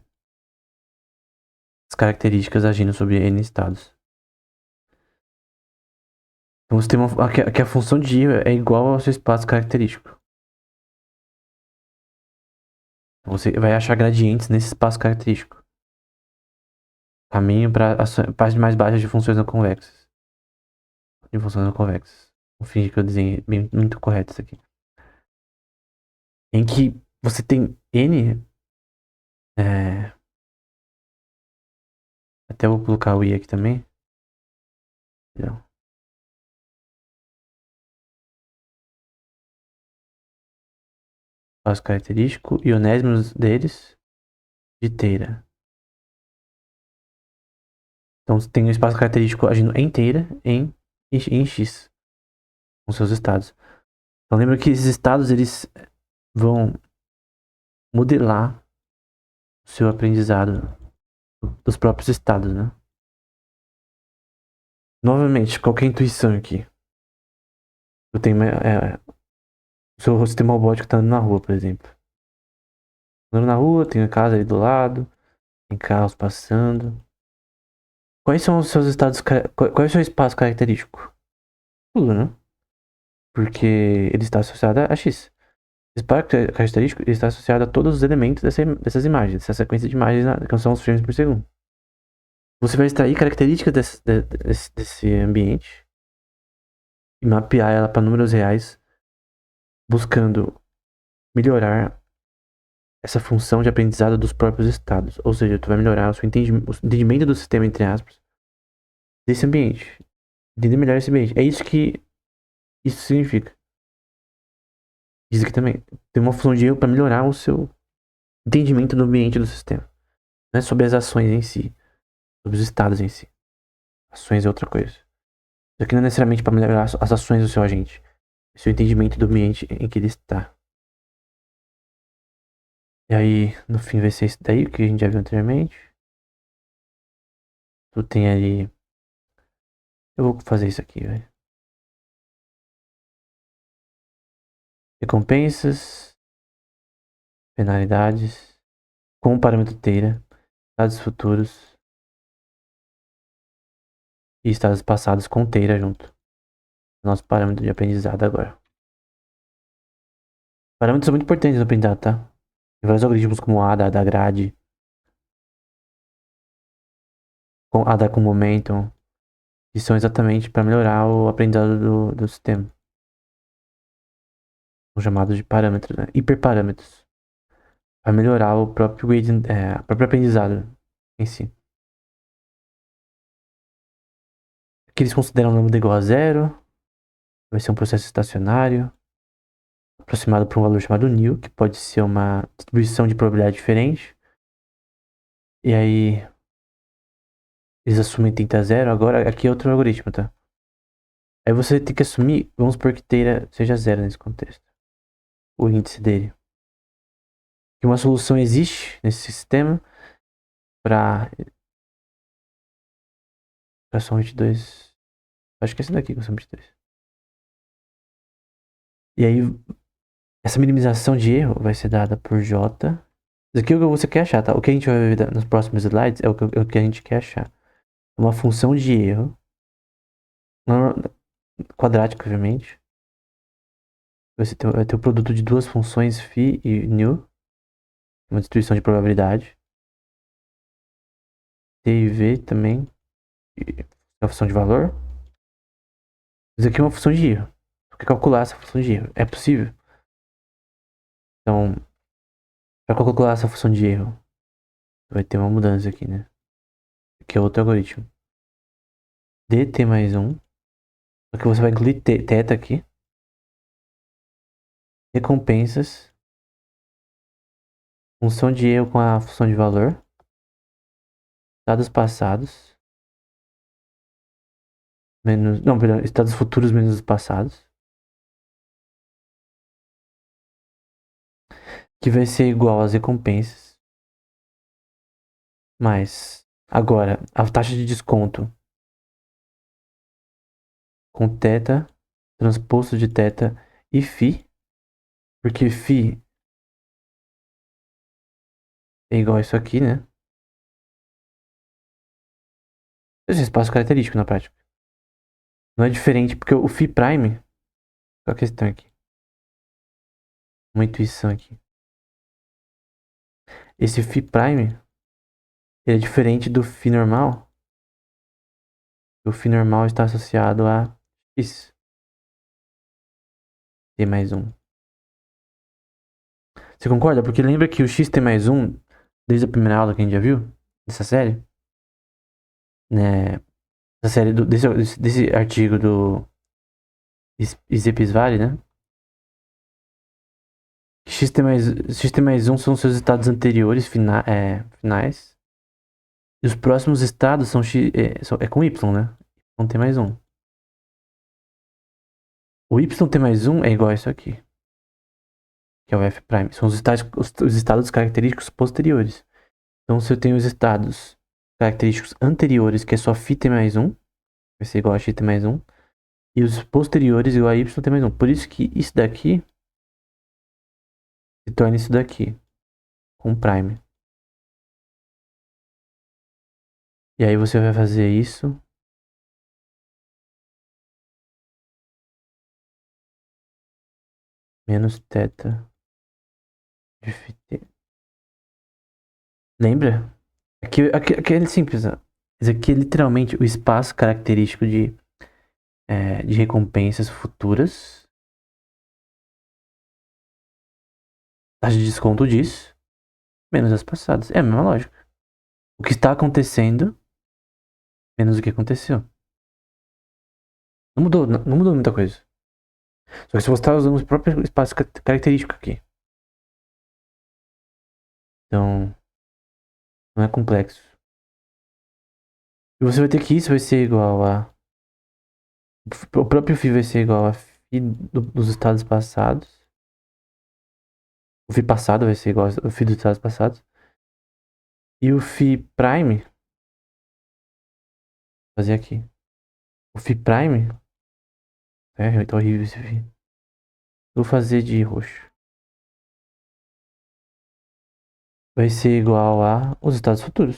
as características agindo sobre N estados. Então você tem aqui a função de erro é igual ao seu espaço característico. Então você vai achar gradientes nesse espaço característico. Caminho para as partes mais baixas de funções não convexas. De funções não convexas. Vou fingir que eu desenhei bem, muito correto isso aqui. Em que você tem N. Até vou colocar o I aqui também. Não. Espaço característico. Ionésimos deles. De teira. Então você tem um espaço característico agindo em teira em X. Com seus estados. Então lembra que esses estados eles vão modelar o seu aprendizado dos próprios estados, né? Novamente, qual que é a intuição aqui? Eu tenho o seu sistema robótico tá andando na rua, por exemplo. Andando na rua, tem a casa ali do lado, tem carros passando. Quais são os seus estados, qual é o seu espaço característico? Tudo, né? Porque ele está associado a X. Esse espaço característico ele está associado a todos os elementos dessas imagens, dessa sequência de imagens que são os frames por segundo. Você vai extrair características desse ambiente e mapear ela para números reais, buscando melhorar essa função de aprendizado dos próprios estados. Ou seja, tu vai melhorar o entendimento do sistema, entre aspas, desse ambiente. Entender melhor esse ambiente. É isso que isso significa. Diz aqui também. Tem uma função de erro para melhorar o seu entendimento do ambiente do sistema. Não é sobre as ações em si. Sobre os estados em si. Ações é outra coisa. Isso aqui não é necessariamente para melhorar as ações do seu agente. É o seu entendimento do ambiente em que ele está. E aí, no fim, vai ser isso daí, que a gente já viu anteriormente. Tu tem ali. Eu vou fazer isso aqui, velho. Recompensas, penalidades, com o parâmetro teira, estados futuros e estados passados com teira junto. Nosso parâmetro de aprendizado agora. Parâmetros são muito importantes no aprendizado, tá? Tem vários algoritmos como ADA, ADA grade, com ADA com momentum, que são exatamente para melhorar o aprendizado do sistema. São chamados de parâmetros, né? Hiperparâmetros. Para melhorar o próprio aprendizado em si. Aqui eles consideram o lambda igual a zero. Vai ser um processo estacionário, aproximado por um valor chamado nil, que pode ser uma distribuição de probabilidade diferente. E aí eles assumem teta zero. Agora aqui é outro algoritmo, tá? Aí você tem que assumir, vamos supor que teira seja zero nesse contexto. O índice dele. Que uma solução existe nesse sistema para soma 22. Acho que é esse daqui que é soma 22. E aí essa minimização de erro vai ser dada por J. Isso aqui é o que você quer achar, tá? O que a gente vai ver nos próximos slides é o que a gente quer achar. Uma função de erro quadrática, obviamente, Vai ter o produto de duas funções, phi e nu, uma distribuição de probabilidade. T e V também, é uma função de valor. Isso aqui é uma função de erro. Tu quer calcular essa função de erro? É possível? Então, para calcular essa função de erro, vai ter uma mudança aqui, né? Aqui é outro algoritmo. dt mais 1. Só que você vai incluir θ aqui. Recompensas. Função de erro com a função de valor. Estados passados. Menos. Não, perdão. Estados futuros menos os passados. Que vai ser igual às recompensas. Mais. Agora, a taxa de desconto. Com θ. Transposto de θ e φ. Porque φ é igual a isso aqui, né? Esse espaço característico na prática. Não é diferente, porque o φ prime. Qual a questão aqui? Uma intuição aqui. Esse φ prime, ele é diferente do φ normal. O φ normal está associado a x. T mais 1. Você concorda? Porque lembra que o x t mais 1, desde a primeira aula que a gente já viu, dessa série, né? Dessa série, desse artigo do Isepesvale, né? X t mais 1 são seus estados anteriores, finais. E os próximos estados são x, é com y, né? Então t mais 1. O yt mais 1 é igual a isso aqui, que é o f prime. São os estados característicos posteriores. Então, se eu tenho os estados característicos anteriores, que é só φt mais 1, vai ser igual a xt mais 1. E os posteriores igual a yt mais 1. Por isso que isso daqui se torna isso daqui, com prime. E aí você vai fazer isso. Menos θ de φt. Lembra? Aqui é simples. Ó. Isso aqui é literalmente o espaço característico de recompensas futuras. Taxa de desconto disso. Menos as passadas. É a mesma lógica. O que está acontecendo menos o que aconteceu. Não mudou muita coisa. Só que se você está usando o próprio espaço característico aqui. Então, não é complexo. E você vai ter que isso vai ser igual a... O próprio φ vai ser igual a φ dos estados passados. O φ passado vai ser igual ao φ dos estados passados. E o φ prime... Vou fazer aqui. O φ prime... tá horrível esse φ. Vou fazer de roxo. Vai ser igual a os estados futuros.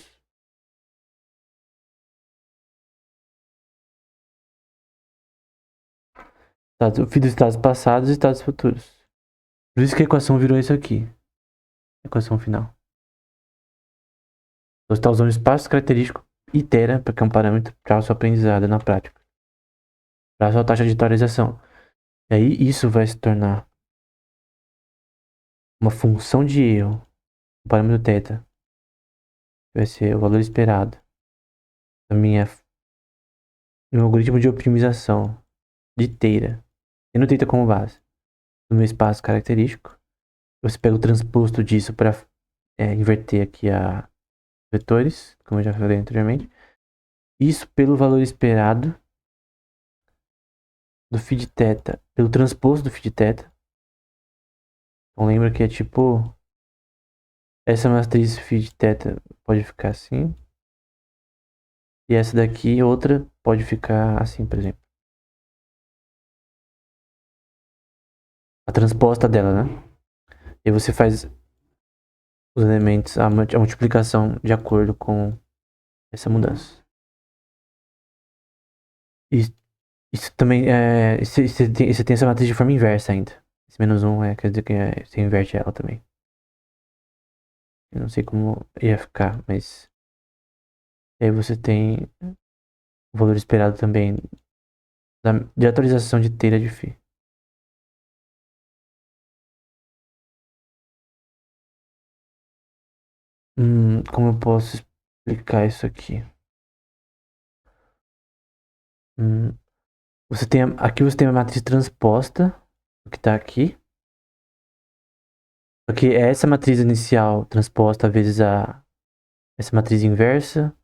O φ dos estados passados e estados futuros. Por isso que a equação virou isso aqui. Equação final. Você está usando espaço característico itera, porque é um parâmetro para a sua aprendizado na prática. Para a sua taxa de atualização. E aí isso vai se tornar uma função de erro. O parâmetro θ vai ser o valor esperado da meu algoritmo de optimização de teira. Tendo θ como base do meu espaço característico. Você pega o transposto disso para inverter aqui a vetores, como eu já falei anteriormente. Isso pelo valor esperado do φ de θ, pelo transposto do φ de θ. Então lembra que é tipo... Essa matriz φ de θ pode ficar assim. E essa daqui, outra, pode ficar assim, por exemplo. A transposta dela, né? E você faz os elementos, a multiplicação de acordo com essa mudança. E isso também você tem essa matriz de forma inversa ainda. Esse menos 1 quer dizer que você inverte ela também. Eu não sei como ia ficar, mas... E aí você tem o valor esperado também de atualização de telha de fio. Como eu posso explicar isso aqui? Hum, aqui você tem a matriz transposta, que tá aqui. Porque é essa matriz inicial transposta vezes essa matriz inversa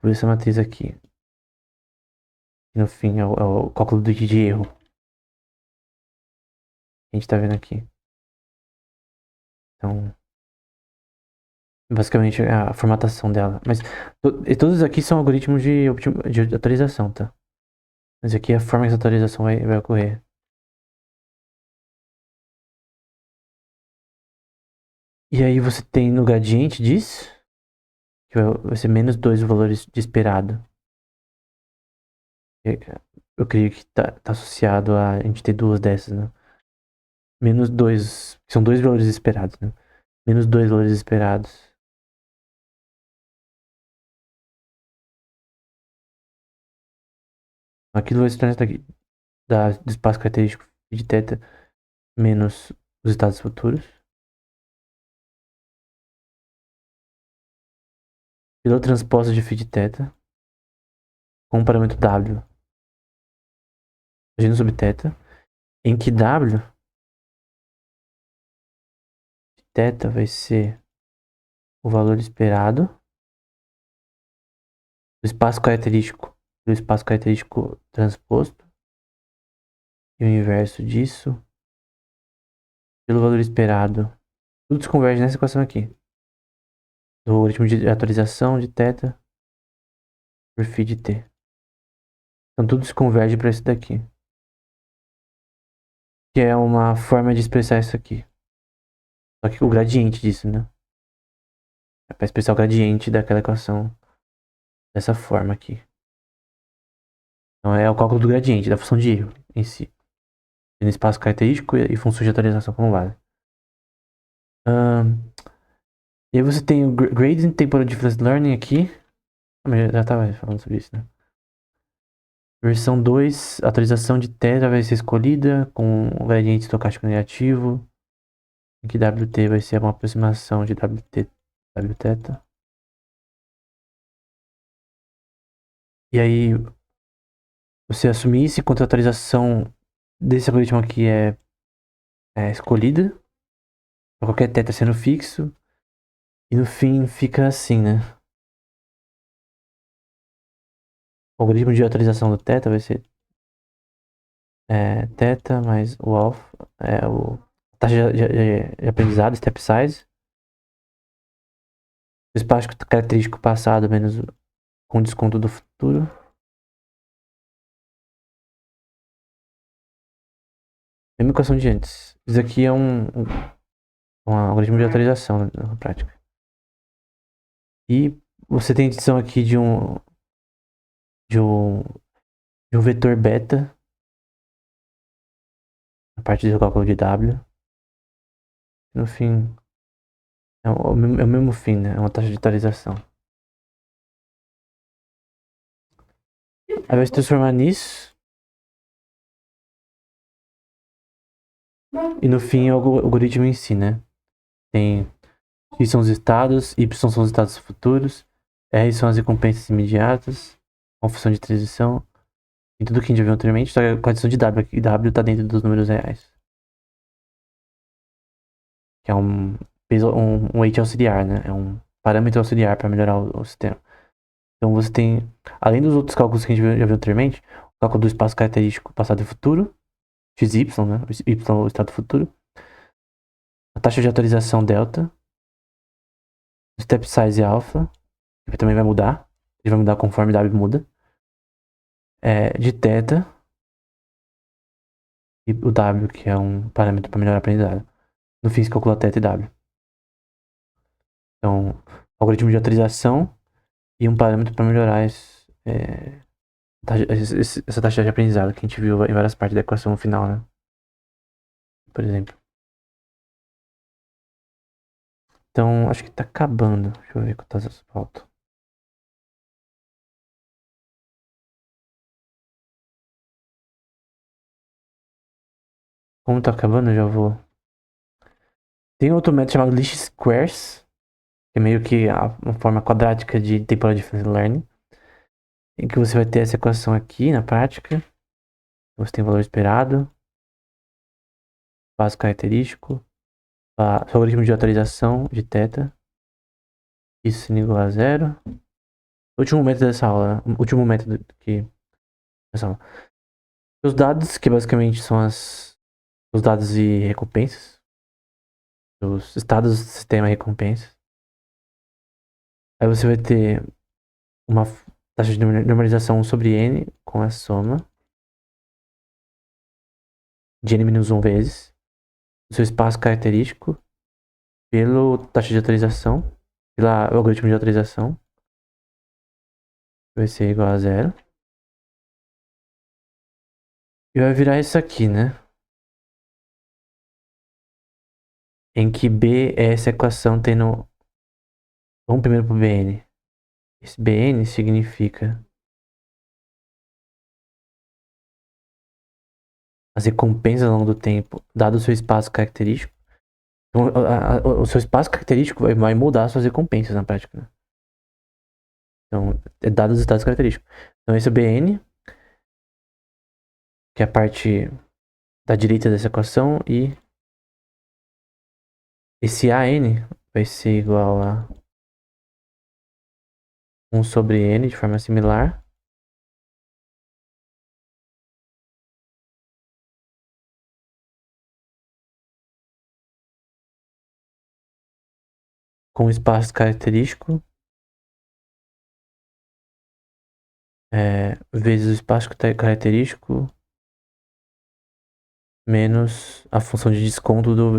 por essa matriz aqui. E no fim é o cálculo de erro que a gente tá vendo aqui. Então, basicamente é a formatação dela. Mas e todos aqui são algoritmos de atualização, tá? Mas aqui é a forma que essa atualização vai ocorrer. E aí você tem no gradiente disso, que vai ser menos 2 valores de esperado. Eu creio que tá associado a gente ter duas dessas, né? Menos 2, são dois valores esperados, né? Menos 2 valores esperados. Aquilo vai se tornar isso daqui, do espaço característico de θ menos os estados futuros. Pela transposta de φ de θ com o parâmetro W agindo sobre θ, em que W de θ vai ser o valor esperado do espaço característico transposto, e o inverso disso pelo valor esperado. Tudo se converge nessa equação aqui. Do algoritmo de atualização de θ por φ de t. Então tudo se converge para isso daqui. Que é uma forma de expressar isso aqui. Só que o gradiente disso, né? É para expressar o gradiente daquela equação dessa forma aqui. Então é o cálculo do gradiente, da função de erro em si. No espaço característico e funções de atualização como base. E aí você tem o Gradient Temporal Difference Learning aqui. Mas já estava falando sobre isso, né? Versão 2, atualização de θ vai ser escolhida com o gradiente estocástico negativo. Em que Wt vai ser uma aproximação de Wθ. E aí você assumir isso enquanto a atualização desse algoritmo aqui é escolhida. Qualquer θ sendo fixo. E no fim fica assim, né? O algoritmo de atualização do θ vai ser θ mais o alfa, a taxa de aprendizado, step size, o espaço característico passado menos com desconto do futuro. Mesma equação de antes. Isso aqui é um algoritmo de atualização na prática. E você tem adição aqui de um vetor beta a partir do cálculo de W. No fim, é o mesmo fim, né? É uma taxa de atualização. Aí vai se transformar nisso. E no fim é o algoritmo em si, né? Tem X são os estados, Y são os estados futuros, R são as recompensas imediatas, uma função de transição, e tudo que a gente já viu anteriormente, só que com a adição de W, e W está dentro dos números reais. Que é um weight auxiliar, né? É um parâmetro auxiliar para melhorar o sistema. Então você tem, além dos outros cálculos que a gente já viu anteriormente, o cálculo do espaço característico passado e futuro, XY, né? Y é o estado futuro, a taxa de atualização delta, o step size alpha, que também vai mudar, ele vai mudar conforme W muda, de θ, e o W, que é um parâmetro para melhorar a aprendizado. No fim, se calcula θ e W. Então, algoritmo de atualização e um parâmetro para melhorar essa taxa de aprendizado que a gente viu em várias partes da equação final, né? por exemplo. Então, acho que tá acabando. Deixa eu ver quantas faltam. Como tá acabando, eu já vou. Tem outro método chamado least squares, que é meio que uma forma quadrática de temporal difference learning, em que você vai ter essa equação aqui na prática. Você tem o valor esperado, espaço característico, algoritmo de atualização de θ, isso sendo igual a zero. Último método dessa aula, último método que dessa aula. Os dados, que basicamente são os dados e recompensas, os estados do sistema e recompensas. Aí você vai ter uma taxa de normalização sobre n com a soma de n-1 vezes o seu espaço característico pela taxa de atualização, pelo algoritmo de atualização, vai ser igual a zero. E vai virar isso aqui, né? Em que B é essa equação tendo... Vamos primeiro pro Bn. Esse Bn significa as recompensas ao longo do tempo, dado o seu espaço característico. Então, o seu espaço característico vai mudar as suas recompensas na prática, né? Então, é dado os estados característicos. Então, esse é o Bn, que é a parte da direita dessa equação, e esse AN vai ser igual a 1 sobre N de forma similar. Com espaço característico vezes o espaço característico menos a função de desconto do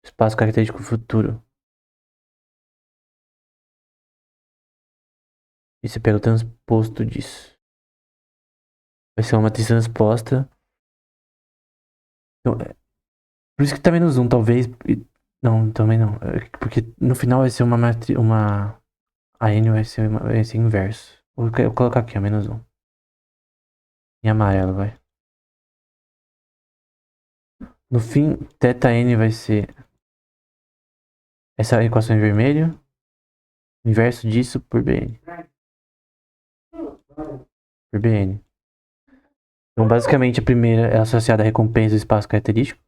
espaço característico futuro. Isso é pelo transposto disso. Vai ser uma matriz transposta. Então, por isso que tá menos 1, talvez. Não, também não. Porque no final vai ser uma matriz. A N vai ser inverso. Vou colocar aqui, ó, menos 1. Em amarelo, vai. No fim, θn vai ser essa equação em vermelho. Inverso disso por Bn. Por Bn. Então, basicamente, a primeira é associada à recompensa do espaço característico,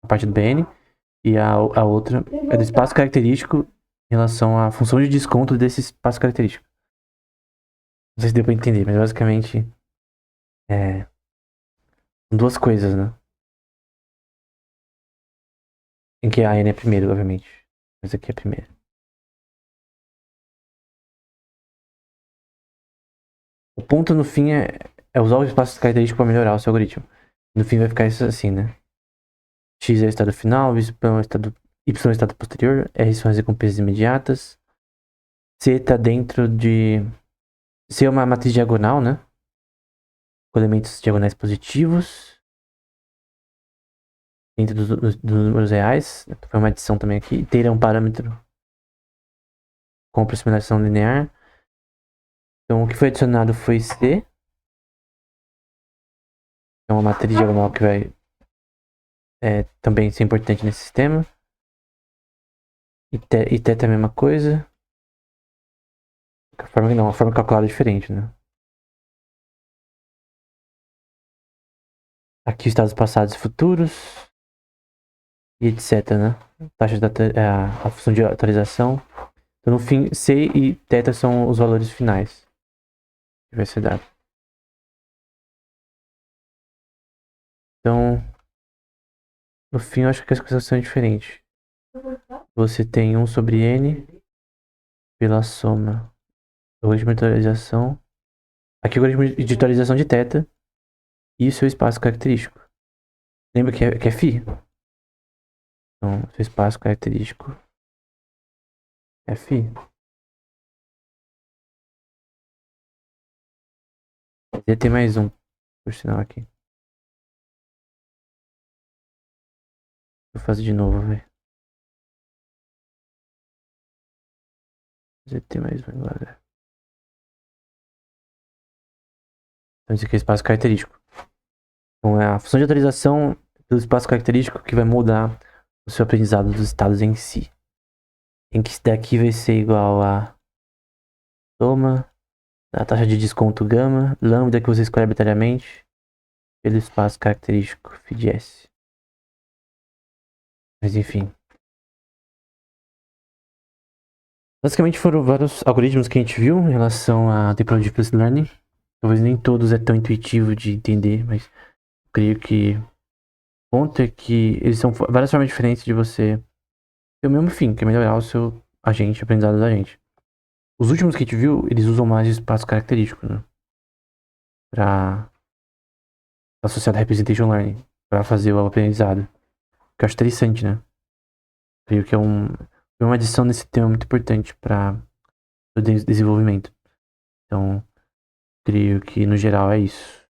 a parte do Bn. E a outra é do espaço característico em relação à função de desconto desse espaço característico. Não sei se deu pra entender, mas basicamente é duas coisas, né? Em que a N é primeiro, obviamente. Mas aqui é primeiro. O ponto no fim é usar o espaço característico para melhorar o seu algoritmo. No fim vai ficar isso assim, né? X é o estado final, Y é o estado posterior, R são as recompensas imediatas. C tá dentro de... C é uma matriz diagonal, né? Com elementos diagonais positivos. Dentro dos números reais. Foi uma adição também aqui. Ter é um parâmetro com aproximação linear. Então o que foi adicionado foi C. É uma matriz diagonal que vai também ser importante nesse sistema. E θ é a mesma coisa. A forma calculada é diferente, né? Aqui os estados passados e futuros. E etc, né? Taxa a função de atualização. Então no fim, C e θ são os valores finais que vai ser dado. Então, no fim eu acho que as coisas são diferentes. Você tem 1 sobre N pela soma do algoritmo de atualização. Aqui o algoritmo de atualização de θ e o seu espaço característico. Lembra que é φ? Então, seu espaço característico é φ. Ia ter mais um, por sinal, aqui. Vou fazer de novo, velho. ZT mais Vanguard. Então esse aqui é o espaço característico. Então é a função de atualização pelo espaço característico que vai mudar o seu aprendizado dos estados em si. Em que isso daqui vai ser igual a soma da taxa de desconto gama, lambda que você escolhe arbitrariamente, pelo espaço característico FIDS. Mas enfim. Basicamente foram vários algoritmos que a gente viu em relação a Deep Learning Learning. Talvez nem todos é tão intuitivo de entender, mas eu creio que o ponto é que eles são várias formas diferentes de você ter o mesmo fim, que é melhorar o seu agente, aprendizado da gente. Os últimos que a gente viu, eles usam mais espaço característico, né? Pra associado a Representation Learning, pra fazer o aprendizado. Que eu acho interessante, né? Creio que é uma adição nesse tema muito importante para o desenvolvimento. Então, creio que no geral é isso.